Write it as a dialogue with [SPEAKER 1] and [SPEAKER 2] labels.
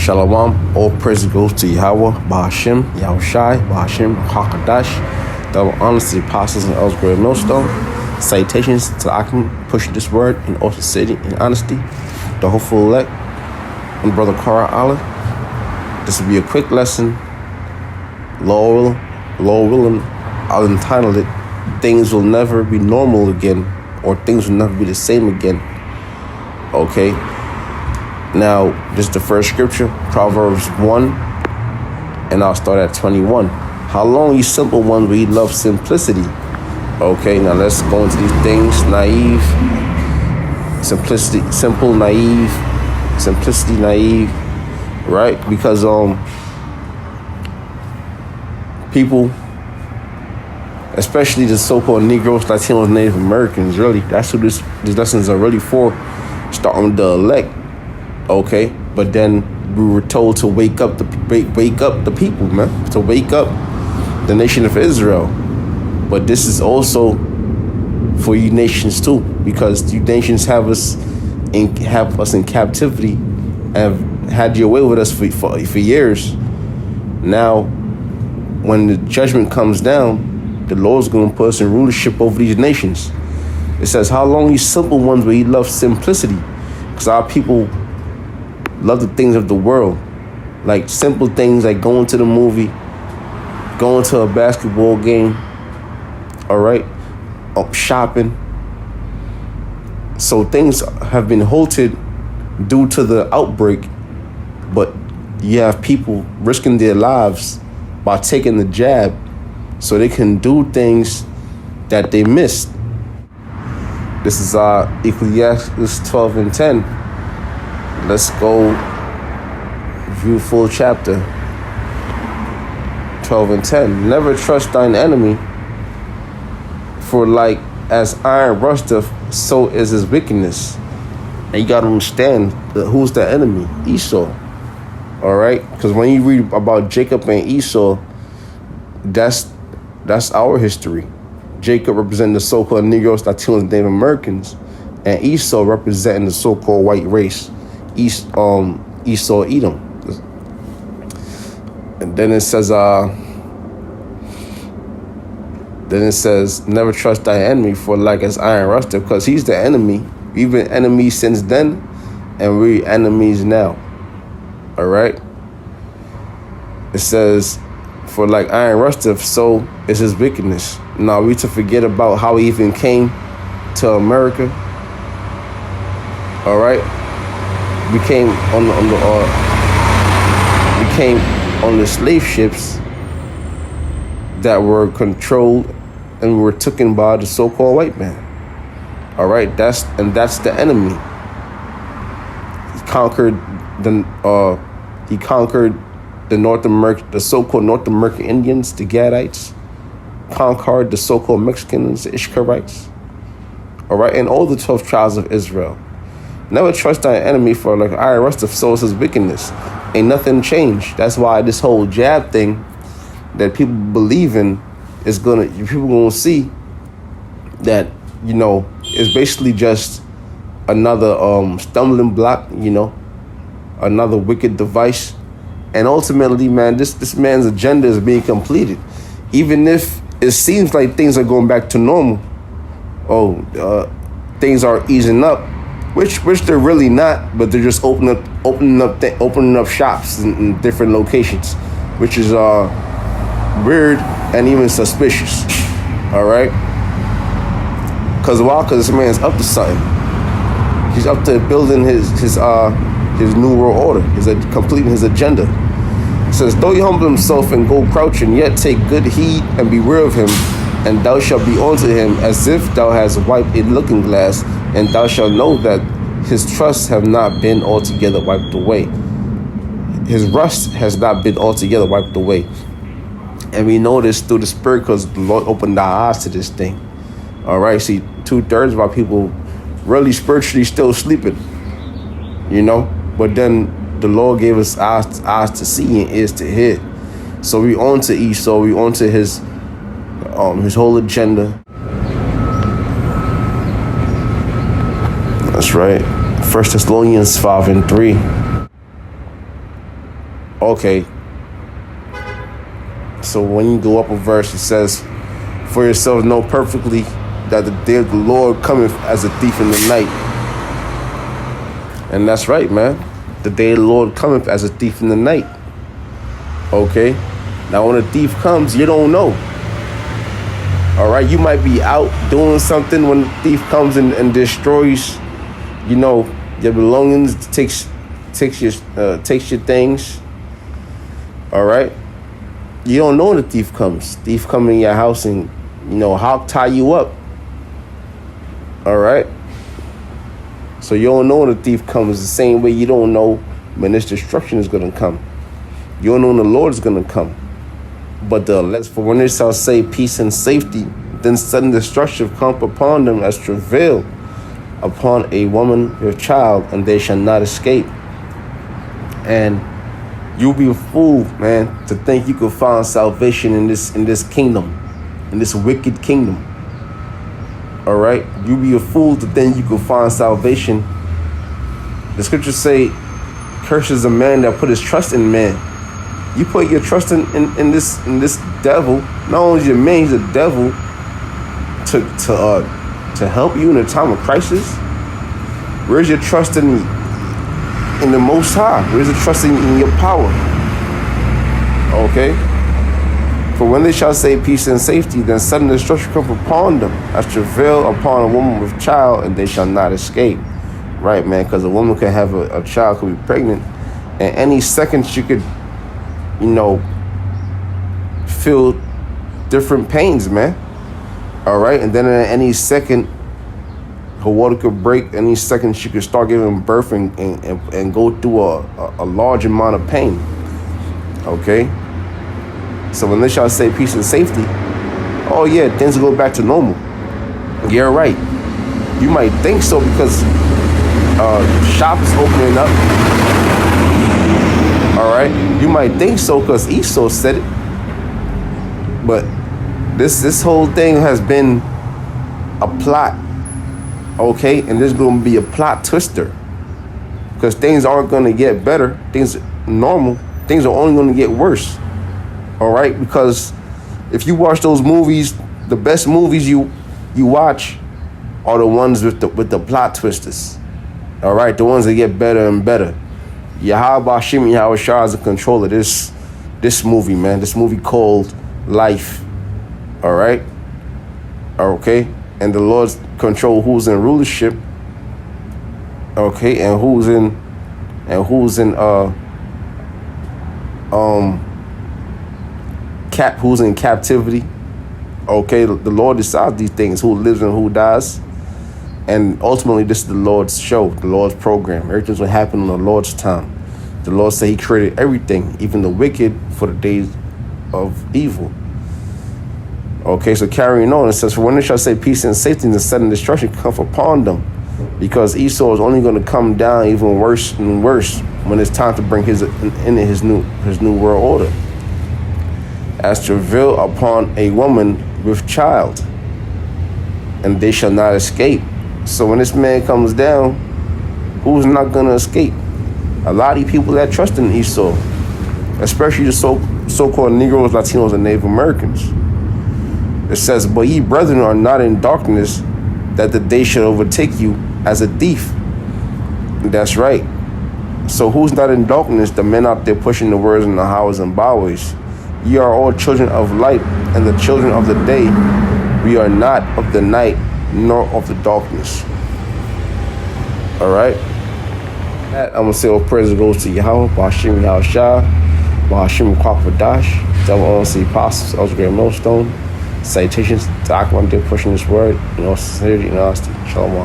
[SPEAKER 1] Shalom, all praise goes to Yahweh, Bahashim, Yahushai, Bahashim, Hakadash. Double honors to the apostles and elders great millstone. Salutations to Akim, pushing this word in authenticity and honesty. The hopeful elect and Brother Kara Allah. This will be a quick lesson. Lord willing, I'll entitle it, Things Will Never Be Normal Again, or Things Will Never Be the Same Again. Okay? Now, this is the first scripture, Proverbs 1, and I'll start at 21. How long, you simple ones, will ye love simplicity? Okay, now let's go into these things. Naive, simplicity, simple, naive, simplicity, naive, right? Because people, especially the so-called Negroes, Latinos, Native Americans, really, that's who these lessons are really for, starting with the elect. Okay, but then we were told to wake up the people, man, to wake up the nation of Israel. But this is also for you nations too, because you nations have us in captivity and have had your way with us for years. Now, when the judgment comes down, the Lord's going to put us in rulership over these nations. It says, how long, you simple ones, will you love simplicity? Because our people love the things of the world, like simple things like going to the movie, going to a basketball game, all right, shopping. So things have been halted due to the outbreak, but you have people risking their lives by taking the jab so they can do things that they missed. This is Ecclesiastes 12 and 10. Let's go view full chapter 12 and 10. Never trust thine enemy, for like as iron rusteth, so is his wickedness. And you got to understand who's the enemy? Esau. All right? Because when you read about Jacob and Esau, that's our history. Jacob representing the so-called Negroes, Latinos, Native Americans, and Esau representing the so-called white race. Esau, Edom. And then it says, never trust thy enemy, for like as iron rusted, because he's the enemy. We've been enemies since then, and we're enemies now. All right? It says, for like iron rusteth, so is his wickedness. Now we to forget about how he even came to America. All right? We came on the slave ships that were controlled and were taken by the so-called white man. All right, that's the enemy. He conquered the so-called North American Indians, the Gadites, conquered the so-called Mexicans, the Ishkarites. All right, and all the 12 tribes of Israel. Never trust thy enemy, for like iron rusteth, so is his wickedness. Ain't nothing changed. That's why this whole jab thing that people believe in is people gonna see that, it's basically just another stumbling block, another wicked device. And ultimately, man, this man's agenda is being completed. Even if it seems like things are going back to normal, things are easing up. Which they're really not, but they're just opening up shops in different locations, which is weird and even suspicious. All right, because this man's up to something. He's up to building his new world order. He's completing his agenda. It says, though he humble himself and go crouching, yet take good heed and beware of him, and thou shalt be unto him as if thou hast wiped a looking glass, and thou shalt know that his trusts have not been altogether wiped away. His rust has not been altogether wiped away. And we know this through the Spirit because the Lord opened our eyes to this thing. All right, see, 2/3 of our people really spiritually still sleeping, But then the Lord gave us eyes to see and ears to hear. So we on to Esau, we on to his whole agenda. That's right. 1 Thessalonians 5 and 3. Okay. So when you go up a verse, it says, "For yourselves know perfectly that the day of the Lord cometh as a thief in the night." And that's right, man. The day of the Lord cometh as a thief in the night. Okay? Now when a thief comes, you don't know. All right? You might be out doing something when the thief comes and destroys, your belongings, takes your things. All right? You don't know when the thief comes. Thief come in your house and, hog tie you up. All right? So you don't know when the thief comes the same way you don't know when this destruction is going to come. You don't know when the Lord is going to come. But for when they shall say peace and safety, then sudden destruction come upon them as travail upon a woman with child, and they shall not escape. And you'll be a fool, man, to think you could find salvation in this kingdom, in this wicked kingdom. All right? You be a fool to think you could find salvation. The scriptures say, curses a man that put his trust in man. You put your trust in this devil. Not only is he a man, he's a devil to help you in a time of crisis. Where's your trust in the Most High? Where's the trust in your power? Okay? For when they shall say peace and safety, then sudden destruction come upon them, as travail upon a woman with child, and they shall not escape. Right, man? Because a woman could have a child, could be pregnant, and any second she could, feel different pains, man. All right? And then at any second, her water could break. Any second she could start giving birth and go through a large amount of pain. Okay? So when they shall say peace and safety, oh yeah, things will go back to normal. You're right. You might think so because shop is opening up. All right? You might think so because Esau said it. But this whole thing has been a plot. Okay? And there's going to be a plot twister. Because things aren't going to get better. Things are normal. Things are only going to get worse. All right, because if you watch those movies, the best movies you watch are the ones with the plot twisters. All right, the ones that get better and better. Yahweh Hashem Yahweh Shah is in control of this movie, man. This movie called Life. All right, okay, and the Lord's control who's in rulership. Okay, and who's in who's in captivity. Okay, the Lord decides these things, who lives and who dies. And ultimately, this is the Lord's show, the Lord's program. Everything's going to happen in the Lord's time. The Lord said he created everything, even the wicked, for the days of evil. Okay, so carrying on, it says, for when they shall say peace and safety, and the sudden destruction come upon them, because Esau is only going to come down even worse and worse when it's time to bring his new world order. As travail upon a woman with child, and they shall not escape. So when this man comes down, who's not going to escape? A lot of these people that trust in Esau, especially the so-called Negroes, Latinos, and Native Americans. It says, but ye brethren are not in darkness, that the day should overtake you as a thief. That's right. So who's not in darkness? The men out there pushing the words in the highways and byways. Ye are all children of light and the children of the day. We are not of the night nor of the darkness. All right. I'm going to say all praise goes to Yahweh, Ba'ashim Yahweh Shah, Ba'ashim Kwakvadash, Devil Only Apostles, Elder Graham Millstone. Salutations to Aquan, they're pushing this word, sincerity and honesty. Shalom.